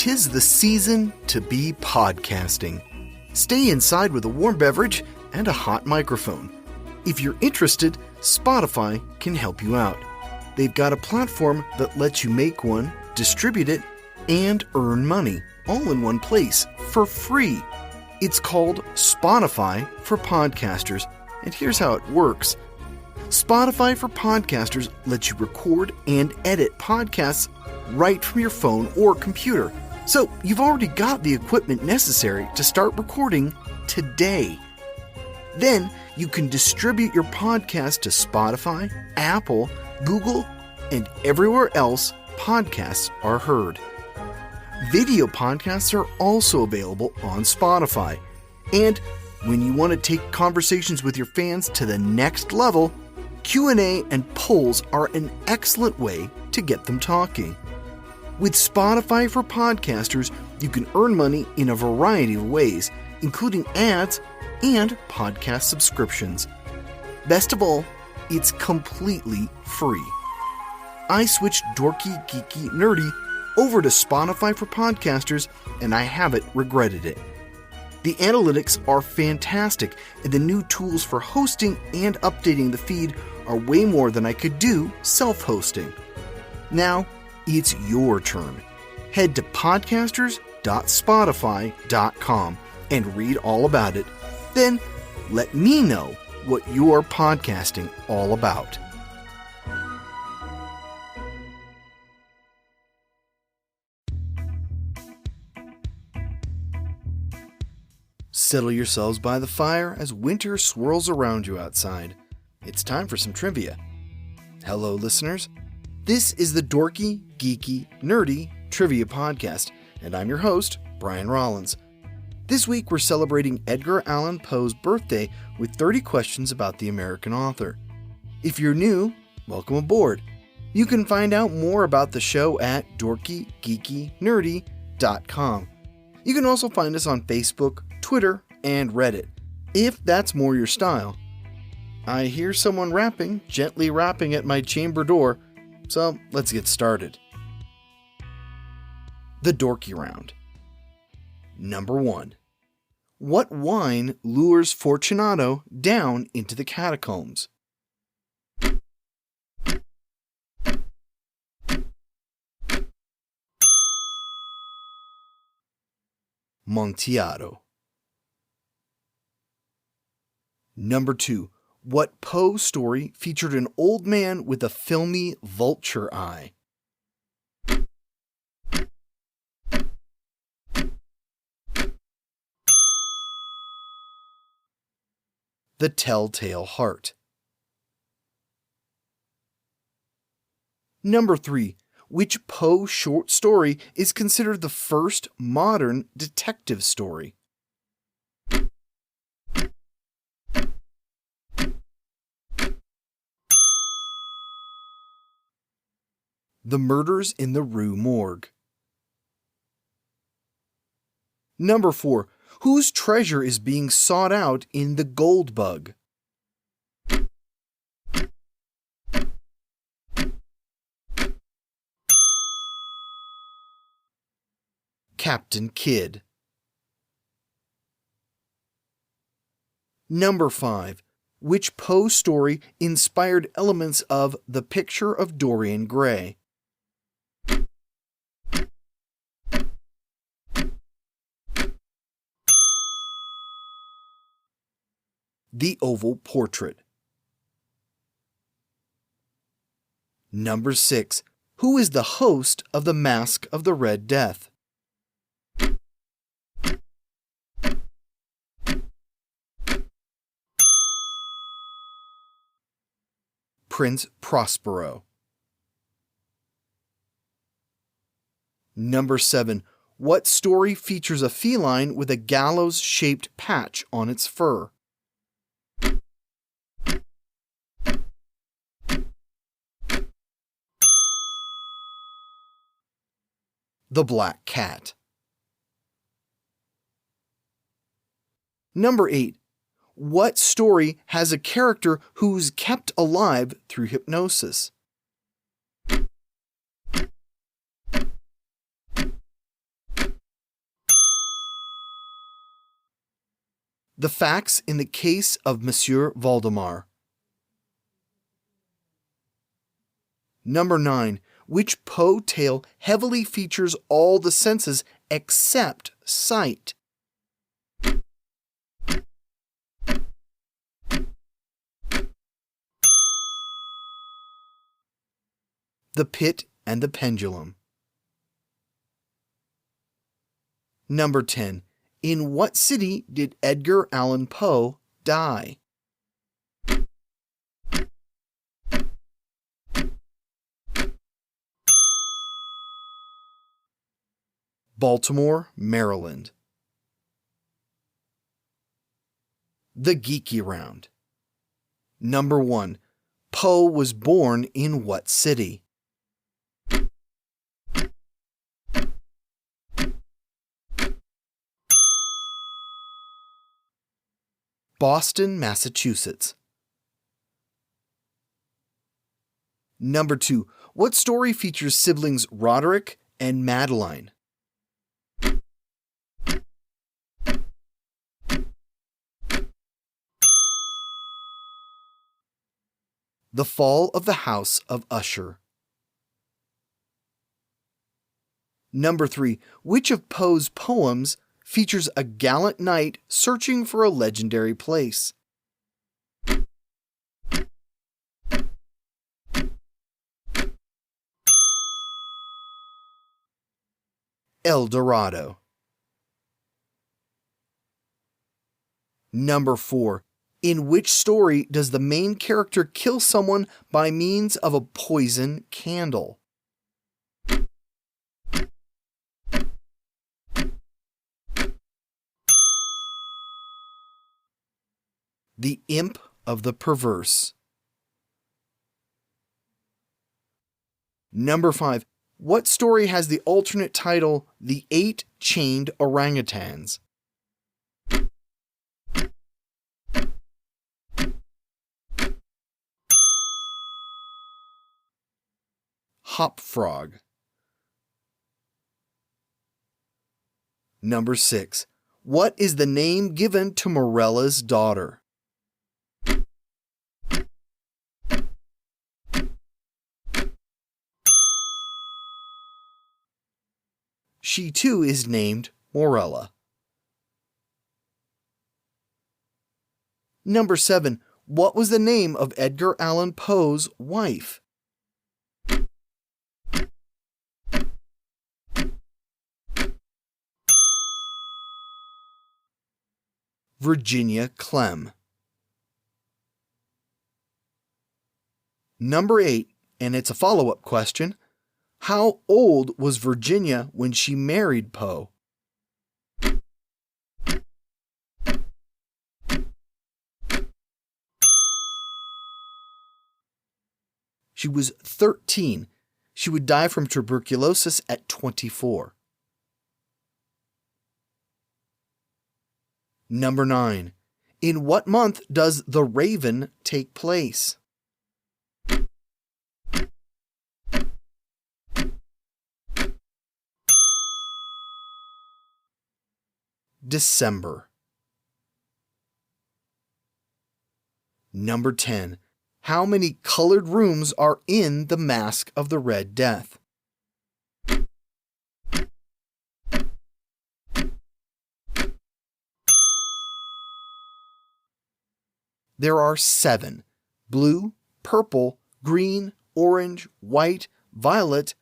'Tis the season to be podcasting. Stay inside with a warm beverage and a hot microphone. If you're interested, Spotify can help you out. They've got a platform that lets you make one, distribute it, and earn money all in one place for free. It's called Spotify for Podcasters, and here's how it works. Spotify for Podcasters lets you record and edit podcasts right from your phone or computer. So you've already got the equipment necessary to start recording today. Then you can distribute your podcast to Spotify, Apple, Google, and everywhere else podcasts are heard. Video podcasts are also available on Spotify. And when you want to take conversations with your fans to the next level, Q&A and polls are an excellent way to get them talking. With Spotify for Podcasters, you can earn money in a variety of ways, including ads and podcast subscriptions. Best of all, it's completely free. I switched Dorky, Geeky, Nerdy over to Spotify for Podcasters, and I haven't regretted it. The analytics are fantastic, and the new tools for hosting and updating the feed are way more than I could do self-hosting. Now, it's your turn. Head to podcasters.spotify.com and read all about it. Then, let me know what you're podcasting all about. Settle yourselves by the fire as winter swirls around you outside. It's time for some trivia. Hello, listeners. This is the Dorky, Geeky, Nerdy Trivia Podcast, and I'm your host, Brian Rollins. This week we're celebrating Edgar Allan Poe's birthday with 30 questions about the American author. If you're new, welcome aboard. You can find out more about the show at dorkygeekynerdy.com. You can also find us on Facebook, Twitter, and Reddit, if that's more your style. I hear someone gently rapping at my chamber door, so let's get started. The Dorky Round. Number 1. What wine lures Fortunato down into the catacombs? Montiato. Number 2. What Poe story featured an old man with a filmy vulture eye? The Telltale Heart. Number 3. Which Poe short story is considered the first modern detective story? The Murders in the Rue Morgue. Number 4. Whose treasure is being sought out in The Gold Bug? Captain Kidd. Number 5. Which Poe story inspired elements of The Picture of Dorian Gray? The Oval Portrait. Number 6. Who is the host of The Mask of the Red Death? Prince Prospero. Number 7. What story features a feline with a gallows-shaped patch on its fur? The Black Cat. Number 8. What story has a character who's kept alive through hypnosis? The facts in the case of Monsieur Valdemar. Number 9. Which Poe tale heavily features all the senses except sight? The Pit and the Pendulum. Number 10. In what city did Edgar Allan Poe die? Baltimore, Maryland. The Geeky Round. Number 1. Poe was born in what city? Boston, Massachusetts. Number 2. What story features siblings Roderick and Madeline? The Fall of the House of Usher. Number 3. Which of Poe's poems features a gallant knight searching for a legendary place? El Dorado. Number 4. In which story does the main character kill someone by means of a poison candle? The Imp of the Perverse. Number 5. What story has the alternate title, The 8 Chained Orangutans? Hop Frog. Number 6. What is the name given to Morella's daughter? She too is named Morella. Number 7. What was the name of Edgar Allan Poe's wife? Virginia Clem. Number 8, and it's a follow-up question. How old was Virginia when she married Poe? She was 13. She would die from tuberculosis at 24. Number 9. In what month does The Raven take place? December. Number 10. How many colored rooms are in The Mask of the Red Death? There are 7. Blue, purple, green, orange, white, violet,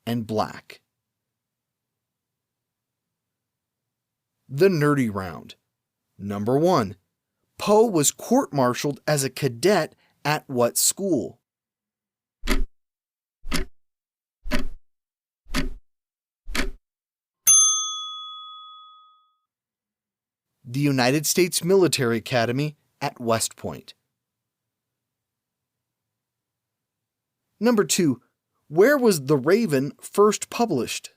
and black. The Nerdy Round. Number 1. Poe was court-martialed as a cadet at what school? The United States Military Academy at West Point. Number 2. Where was The Raven first published?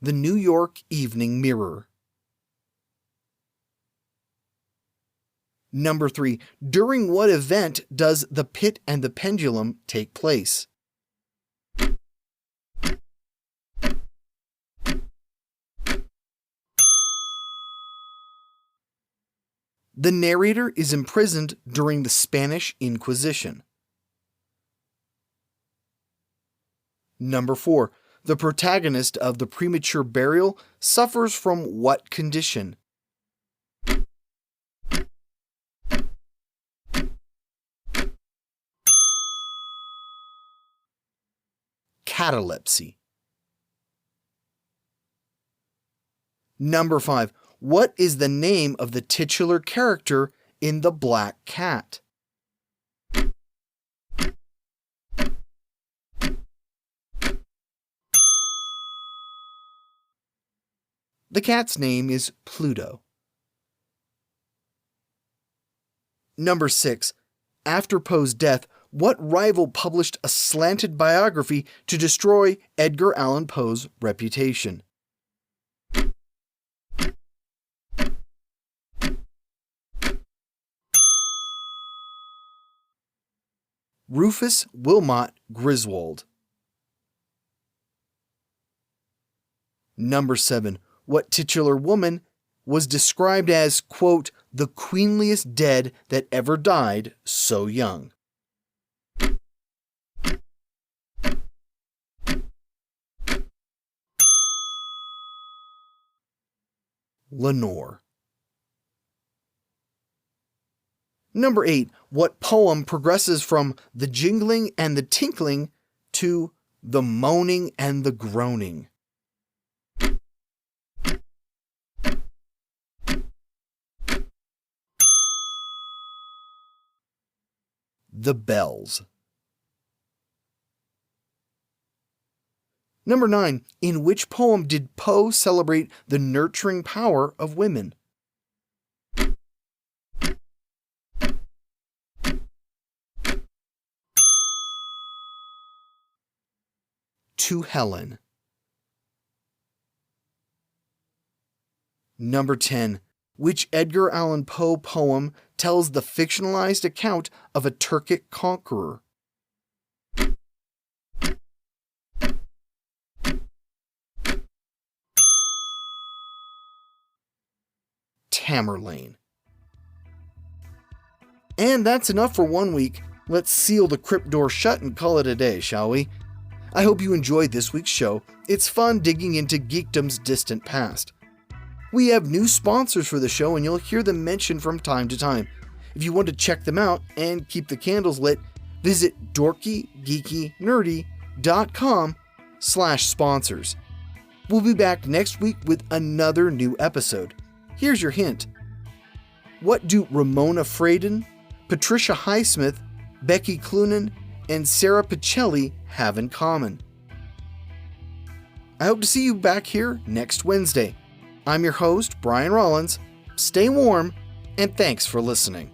The New York Evening Mirror. Number 3. During what event does The Pit and the Pendulum take place? The narrator is imprisoned during the Spanish Inquisition. Number 4. The protagonist of The Premature Burial suffers from what condition? Catalepsy. Number 5. What is the name of the titular character in The Black Cat? The cat's name is Pluto. Number 6. After Poe's death, what rival published a slanted biography to destroy Edgar Allan Poe's reputation? Rufus Wilmot Griswold. Number 7. What titular woman was described as, quote, the queenliest dead that ever died so young? Lenore. Number 8. What poem progresses from the jingling and the tinkling to the moaning and the groaning? The Bells. Number 9. In which poem did Poe celebrate the nurturing power of women? To Helen. Number 10. Which Edgar Allan Poe poem tells the fictionalized account of a Turkic conqueror? Tamerlane. And that's enough for 1 week. Let's seal the crypt door shut and call it a day, shall we? I hope you enjoyed this week's show. It's fun digging into geekdom's distant past. We have new sponsors for the show, and you'll hear them mentioned from time to time. If you want to check them out and keep the candles lit, visit dorkygeekynerdy.com/sponsors. We'll be back next week with another new episode. Here's your hint. What do Ramona Fradon, Patricia Highsmith, Becky Cloonan, and Sarah Pichelli have in common? I hope to see you back here next Wednesday. I'm your host, Brian Rollins. Stay warm, and thanks for listening.